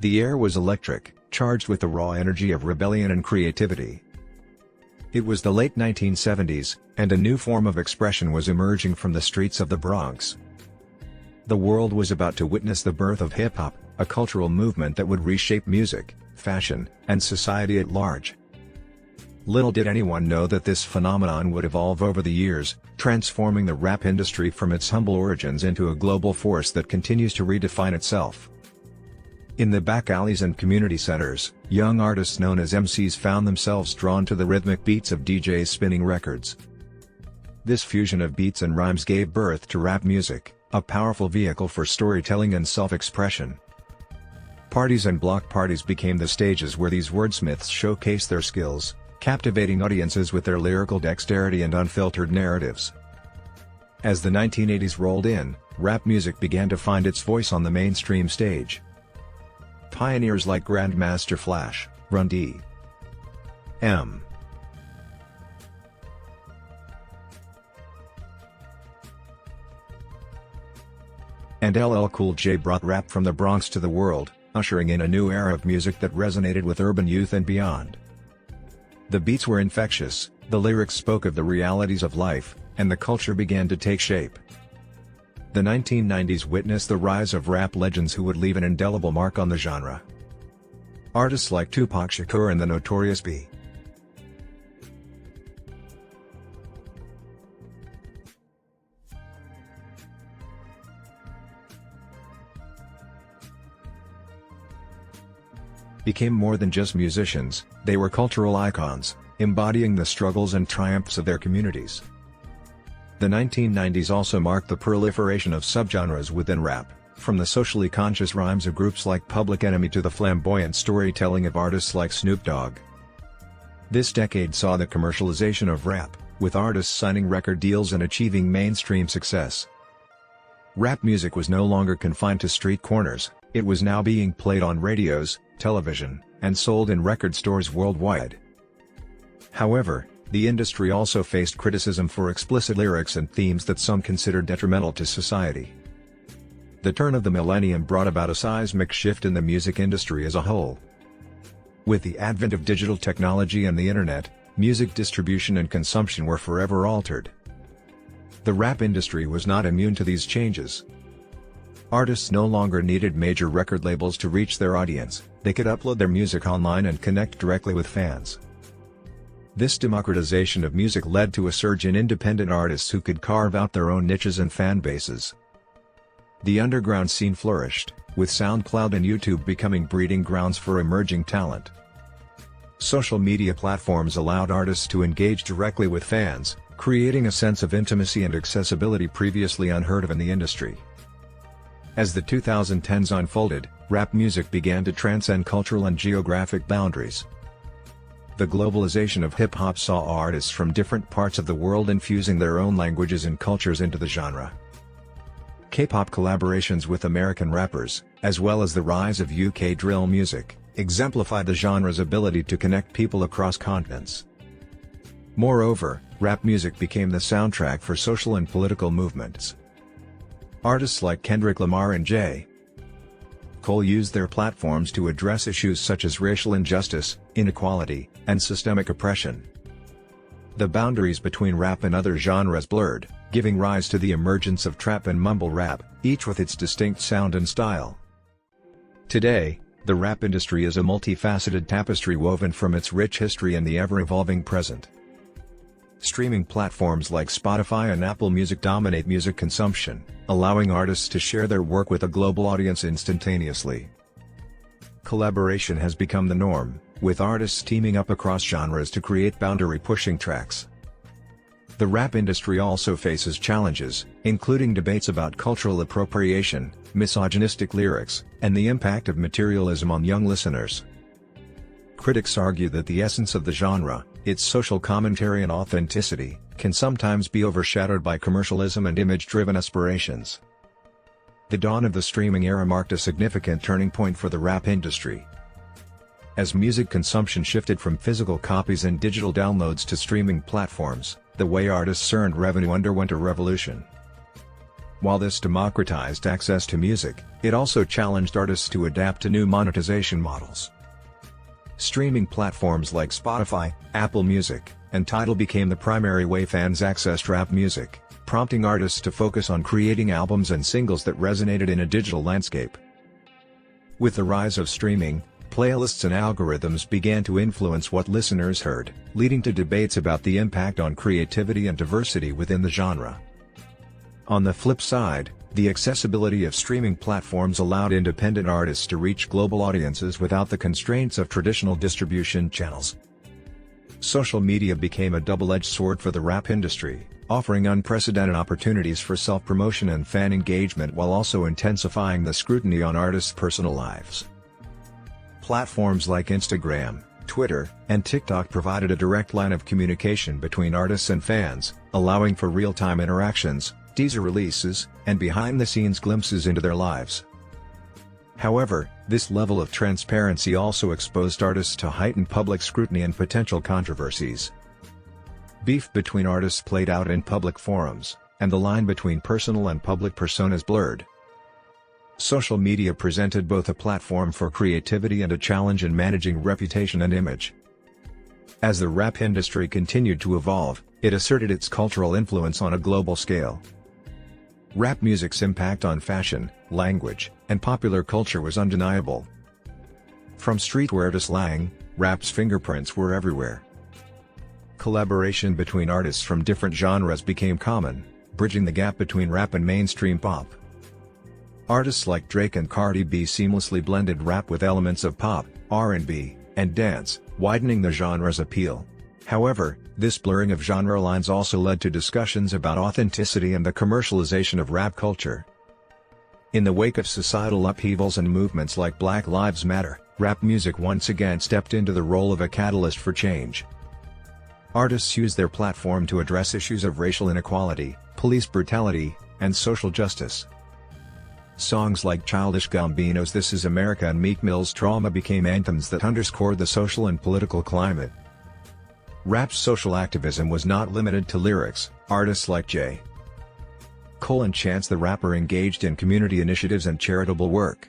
The air was electric, charged with the raw energy of rebellion and creativity. It was the late 1970s, and a new form of expression was emerging from the streets of the Bronx. The world was about to witness the birth of hip-hop, a cultural movement that would reshape music, fashion, and society at large. Little did anyone know that this phenomenon would evolve over the years, transforming the rap industry from its humble origins into a global force that continues to redefine itself. In the back alleys and community centers, young artists known as MCs found themselves drawn to the rhythmic beats of DJs spinning records. This fusion of beats and rhymes gave birth to rap music, a powerful vehicle for storytelling and self-expression. Parties and block parties became the stages where these wordsmiths showcased their skills, captivating audiences with their lyrical dexterity and unfiltered narratives. As the 1980s rolled in, rap music began to find its voice on the mainstream stage. Pioneers like Grandmaster Flash, Run D.M. and LL Cool J brought rap from the Bronx to the world, ushering in a new era of music that resonated with urban youth and beyond. The beats were infectious, the lyrics spoke of the realities of life, and the culture began to take shape. The 1990s witnessed the rise of rap legends who would leave an indelible mark on the genre. Artists like Tupac Shakur and the Notorious B. became more than just musicians, they were cultural icons, embodying the struggles and triumphs of their communities. The 1990s also marked the proliferation of subgenres within rap, from the socially conscious rhymes of groups like Public Enemy to the flamboyant storytelling of artists like Snoop Dogg. This decade saw the commercialization of rap, with artists signing record deals and achieving mainstream success. Rap music was no longer confined to street corners, it was now being played on radios, television, and sold in record stores worldwide. However, the industry also faced criticism for explicit lyrics and themes that some considered detrimental to society. The turn of the millennium brought about a seismic shift in the music industry as a whole. With the advent of digital technology and the internet, music distribution and consumption were forever altered. The rap industry was not immune to these changes. Artists no longer needed major record labels to reach their audience, they could upload their music online and connect directly with fans. This democratization of music led to a surge in independent artists who could carve out their own niches and fan bases. The underground scene flourished, with SoundCloud and YouTube becoming breeding grounds for emerging talent. Social media platforms allowed artists to engage directly with fans, creating a sense of intimacy and accessibility previously unheard of in the industry. As the 2010s unfolded, rap music began to transcend cultural and geographic boundaries. The globalization of hip-hop saw artists from different parts of the world infusing their own languages and cultures into the genre. K-pop collaborations with American rappers, as well as the rise of UK drill music, exemplified the genre's ability to connect people across continents. Moreover, rap music became the soundtrack for social and political movements. Artists like Kendrick Lamar and J. Cole used their platforms to address issues such as racial injustice, inequality, and systemic oppression. The boundaries between rap and other genres blurred, giving rise to the emergence of trap and mumble rap, each with its distinct sound and style. Today, the rap industry is a multifaceted tapestry woven from its rich history and the ever-evolving present. Streaming platforms like Spotify and Apple Music dominate music consumption, allowing artists to share their work with a global audience instantaneously. Collaboration has become the norm, with artists teaming up across genres to create boundary-pushing tracks. The rap industry also faces challenges, including debates about cultural appropriation, misogynistic lyrics, and the impact of materialism on young listeners. Critics argue that the essence of the genre, its social commentary and authenticity, can sometimes be overshadowed by commercialism and image-driven aspirations. The dawn of the streaming era marked a significant turning point for the rap industry. As music consumption shifted from physical copies and digital downloads to streaming platforms, the way artists earned revenue underwent a revolution. While this democratized access to music, it also challenged artists to adapt to new monetization models. Streaming platforms like Spotify, Apple Music, and Tidal became the primary way fans accessed rap music, prompting artists to focus on creating albums and singles that resonated in a digital landscape. With the rise of streaming, playlists and algorithms began to influence what listeners heard, leading to debates about the impact on creativity and diversity within the genre. On the flip side, the accessibility of streaming platforms allowed independent artists to reach global audiences without the constraints of traditional distribution channels. Social media became a double-edged sword for the rap industry, offering unprecedented opportunities for self-promotion and fan engagement while also intensifying the scrutiny on artists' personal lives. Platforms like Instagram, Twitter, and TikTok provided a direct line of communication between artists and fans, allowing for real-time interactions, teaser releases, and behind-the-scenes glimpses into their lives. However, this level of transparency also exposed artists to heightened public scrutiny and potential controversies. Beef between artists played out in public forums, and the line between personal and public personas blurred. Social media presented both a platform for creativity and a challenge in managing reputation and image. As the rap industry continued to evolve, it asserted its cultural influence on a global scale. Rap music's impact on fashion, language, and popular culture was undeniable. From streetwear to slang, rap's fingerprints were everywhere. Collaboration between artists from different genres became common, bridging the gap between rap and mainstream pop. Artists like Drake and Cardi B seamlessly blended rap with elements of pop, R&B, and dance, widening the genre's appeal. However, this blurring of genre lines also led to discussions about authenticity and the commercialization of rap culture. In the wake of societal upheavals and movements like Black Lives Matter, rap music once again stepped into the role of a catalyst for change. Artists used their platform to address issues of racial inequality, police brutality, and social justice. Songs like Childish Gambino's This Is America and Meek Mill's Trauma became anthems that underscored the social and political climate. Rap's social activism was not limited to lyrics. Artists like J. Cole and Chance the Rapper engaged in community initiatives and charitable work.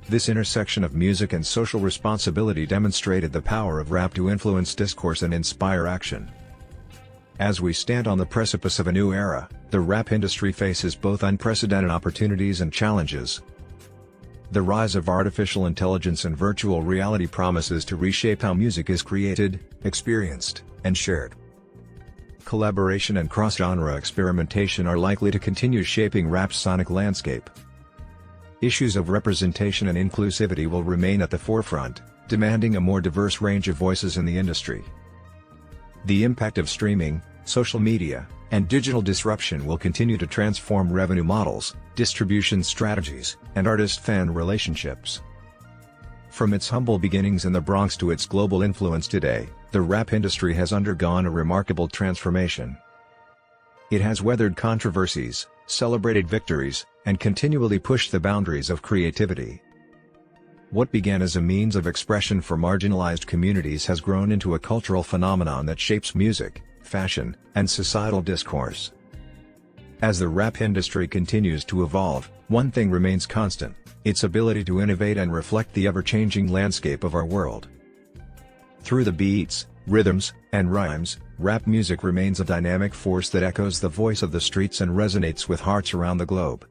This intersection of music and social responsibility demonstrated the power of rap to influence discourse and inspire action. As we stand on the precipice of a new era, the rap industry faces both unprecedented opportunities and challenges. The rise of artificial intelligence and virtual reality promises to reshape how music is created, experienced, and shared. Collaboration and cross-genre experimentation are likely to continue shaping rap's sonic landscape. Issues of representation and inclusivity will remain at the forefront, demanding a more diverse range of voices in the industry. The impact of streaming, social media, and digital disruption will continue to transform revenue models, distribution strategies, and artist-fan relationships. From its humble beginnings in the Bronx to its global influence today, the rap industry has undergone a remarkable transformation. It has weathered controversies, celebrated victories, and continually pushed the boundaries of creativity. What began as a means of expression for marginalized communities has grown into a cultural phenomenon that shapes music, fashion, and societal discourse. As the rap industry continues to evolve, one thing remains constant: its ability to innovate and reflect the ever-changing landscape of our world. Through the beats, rhythms, and rhymes, rap music remains a dynamic force that echoes the voice of the streets and resonates with hearts around the globe.